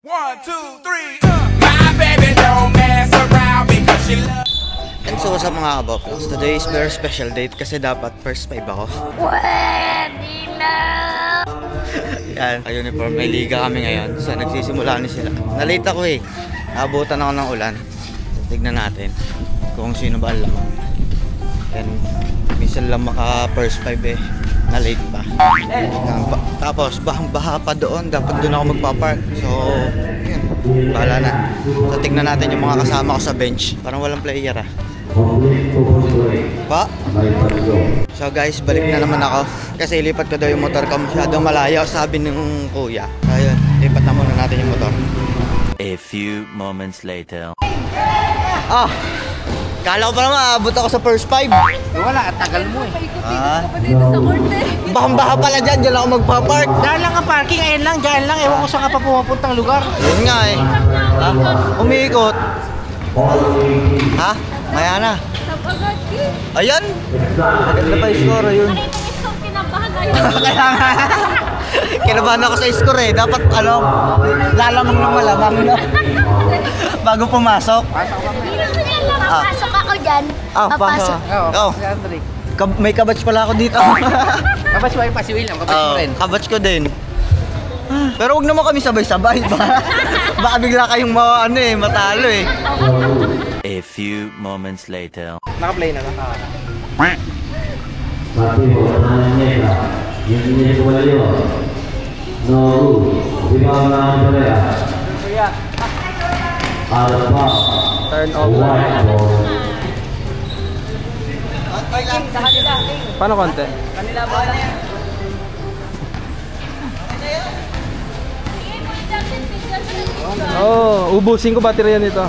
1, 2, 3, My baby don't mess around because she loves. And so what's up mga kaboplogs? Today is very special date kasi dapat first 5 ako. Pwede na! Yan, uniform. May liga kami ngayon. So nagsisimula ni sila. Na-late ako eh. Naabutan ako ng ulan. Tignan natin kung sino ba ang lamang. And minsan lang maka first 5 eh. Na-late pa. Tapos bahang-baha pa doon. Dapat doon ako magpapark. So yun, bahala na. So tignan natin yung mga kasama ko sa bench. Parang walang player ah. Pa? So guys, balik na naman ako. Kasi ilipat ko daw yung motor ko masyadong malayo, sabi ng kuya. Ayun, lipat na muna natin yung motor. A few moments later. Ah! Kala ko pa naman, aabot ako sa first 5. Wala, tagal mo eh. Ah? Sa korte. Bahang-baha pala dyan, dyan ako magpapark. Dahil lang ang parking, ayun lang, dyan lang. Ewan ko saan ka pa pumapuntang lugar. Yun nga eh. Ha? Umiikot. Ha? Maya na. Agad eh. Ayan! Maganda pa yung score yun. Ano yung isang kinabahan ayun? Kaya nga. Kinabahan ako sa score eh. Dapat ano, lalamang ng malamang na. Bago pumasok. Pasok ako dyan. Papasok. Oh. May kabatch pala ako dito. Kabatch mo pa si William, kabatch mo rin. Kabatch ko din. Pero wag naman kami sabay-sabay ba? Baka bigla kayong matalo eh. A few moments later. Naka-play na lang. Turn over. Paano konti? Kanila ba na yan? Oh, ubusin ko baterya nito.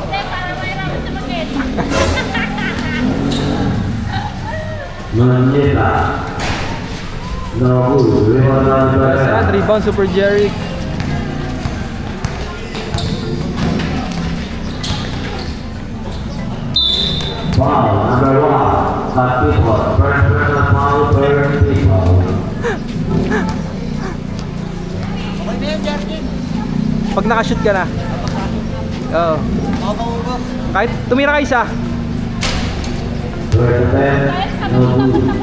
Rebound Super Jerry. Wow, number 1, but people, personal foul, people. Pag nakashoot ka na. Oo. Kahit tumira ka isa.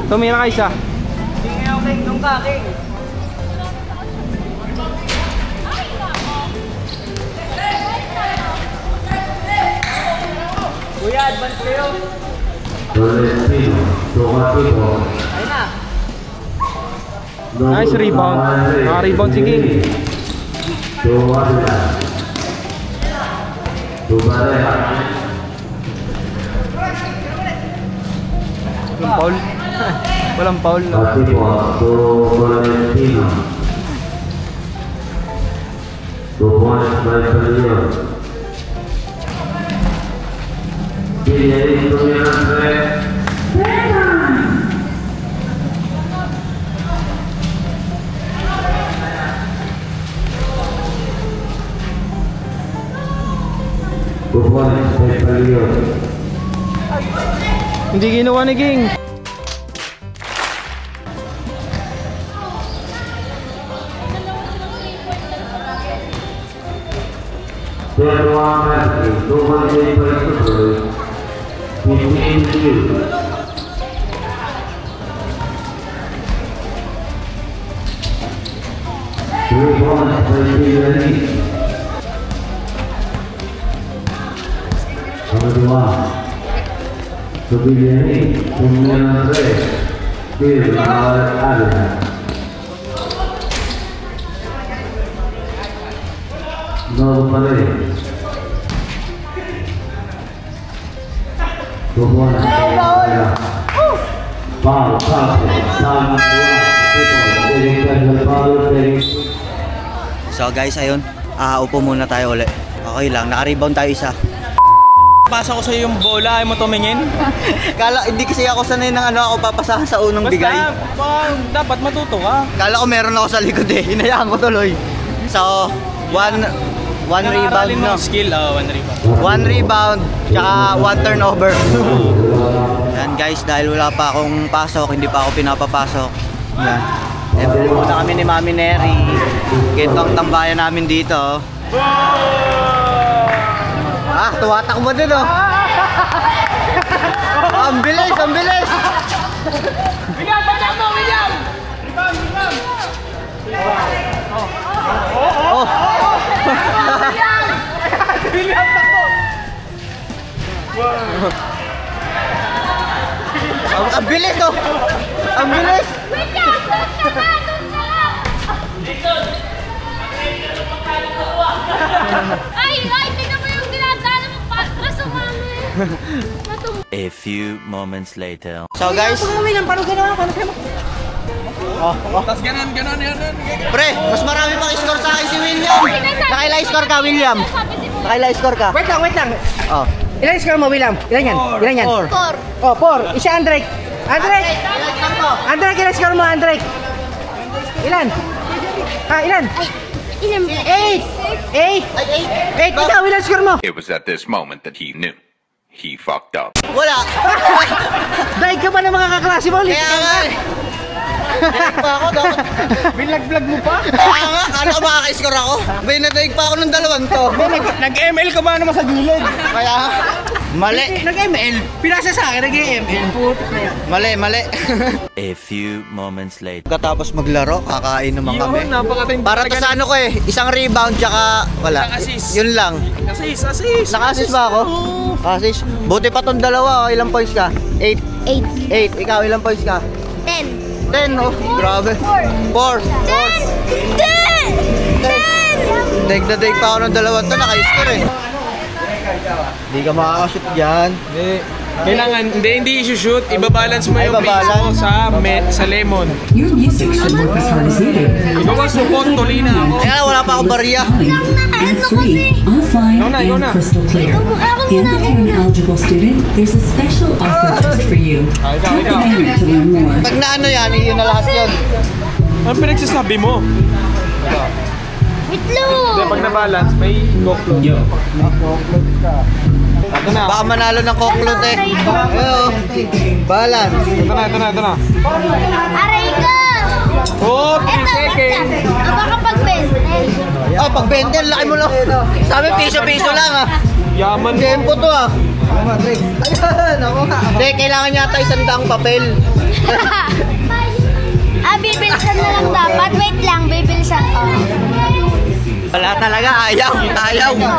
Tumira ka isa. Kuya, advance kayo. Nice rebound. Naka-rebound si King. Walang foul. Walang foul no. Hindi ginawa ni King. So guys, ayun. Upo muna tayo ulit. Okay lang, naka-rebound tayo isa. Pasa ko sa yung bola, ay mo tumingin. Kala, hindi kasi ako sanay ng ako papasahan sa unang bigay. Dapat matuto ka. Kala ko meron ako sa likod eh. Hinayaan ko tuloy. So, one rebound no. Skill, one rebound. One rebound, tsaka one turnover. Yan guys, dahil wala pa akong pasok, hindi pa ako pinapapasok. Yan. Siyempre muna kami ni Mami Neri. Ito ang tambayan namin dito. tuwatakbo din oh. Ang bilis, ang bilis. William, baca mo, William! Oh. William, takbo! Ang bilis oh. Ang bilis. Wait lang! Doon ka na! Doon ka na! Ay! Ay! Tingnan mo yung ginagana mo para sa mami. A few moments later. So guys, Tas ganon, ganon, ganon. pre, mas marami pang score sa akin si William. Nakailang score ka, William? Nakailang score ka? Wait lang. Oh. Ilan score mo, William? Ilan yan? Ilan yan? 4. Oh, 4. Isa, Andrek. Andrek, ilan score mo, Andrek? Ilan? Ilan? 8. Ikaw, ilan score mo? It was at this moment that he knew. He fucked up. Wala. Daig ka ba ng mga kaklase mo? Kaya nga. Daig pa ako dapat. Bilag-vlag mo pa? Kaya nga, kala ko makaka-score ako. Binadaig pa ako ng dalawang to. Nag-ML ka ba naman sa gilid? Kaya nga. Mali. Nag-ML? Pinasa sa akin, nag-ML. Mali. A few moments later. Katapos maglaro, kakain naman kami. Yun, napakatindi. Para to sa ano ko eh, isang rebound tsaka wala. Isang assist. Yun lang. Assist. Naka-assist ba ako? Assist. Buti pa tong dalawa, oh. Ilang points ka? 8. 8. Ikaw, ilang points ka? 10. 10, oh. Grabe. 4. 10! Daig na daig pa ako ng dalawang to, naka-score eh. Hindi ka makakashoot dyan. Kailangan, hindi i-shoot, ibabalance mo Ay, yung plates mo babalance. sa lemon. Your music should work as hard as you do. Ikaw ang support, tuloy na ako. Kaya wala pa akong barya. And free, offline, Go and na. crystal clear. And if you're an eligible student, there's a special offer just for you. Tap the banner to learn more. Pag naano yan, yun na lahat yun. Ano pinagsasabi mo? Itlog! Pag na-balance, may go-flow. Ito na. Baka manalo ng koklot eh. Ayun, balance. Ito na. Aray ka! Oh, 3 seconds. Baka pag-bente. Oh, pag 20, laki mo lang. Sabi, piso-piso lang ah. Yaman mo. Tempo to ah. Ayan, ako nga. Hindi, kailangan yata isang daang papel. Bibilisan na lang dapat. Wait lang, bibilisan. Wala talaga, ayaw. Alam mo.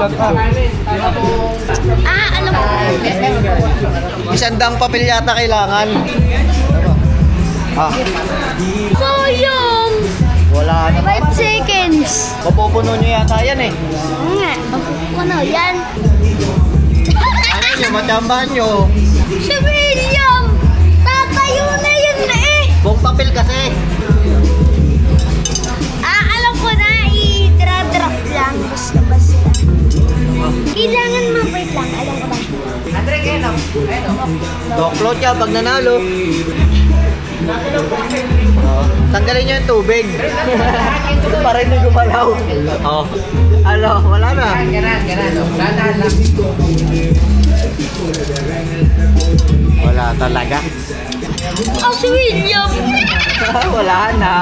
Isang daang papel yata kailangan. Sayang! Wala na. 5 seconds. Mapupuno nyo yata yan eh. Nga. Ano yan? Ano nyo, matsambahan nyo. Si William! Tatayo na yun eh! Buong papel kasi. Alam ko na. I-drop lang. Basta. Kailangan mapait lang. Alam ko ba? Doklot ka pag nanalo. Tanggalin nyo yung tubig. Para hindi gumalaw. Ano, wala na. Wala talaga. Si William! Wala na.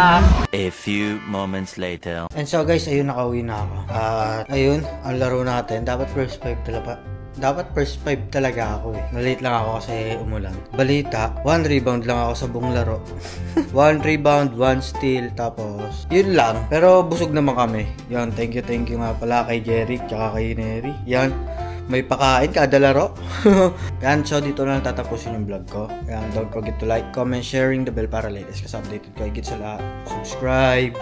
A few moments later. And so guys, ayun, nakauwi na ako. At ayun, ang laro natin. Dapat first 5 talaga ako eh. Nalate lang ako kasi umulan. Balita, 1 rebound lang ako sa buong laro. 1 rebound, 1 steal, tapos yun lang. Pero busog naman kami. Yan, thank you nga pala kay Jerry tsaka kay Neri. Yan, may pakain kada laro. Yan, so dito na lang tatapusin yung vlog ko. Yan, don't forget to like, comment, sharing the bell para latest kasi updated ko. Higit sa lahat, subscribe.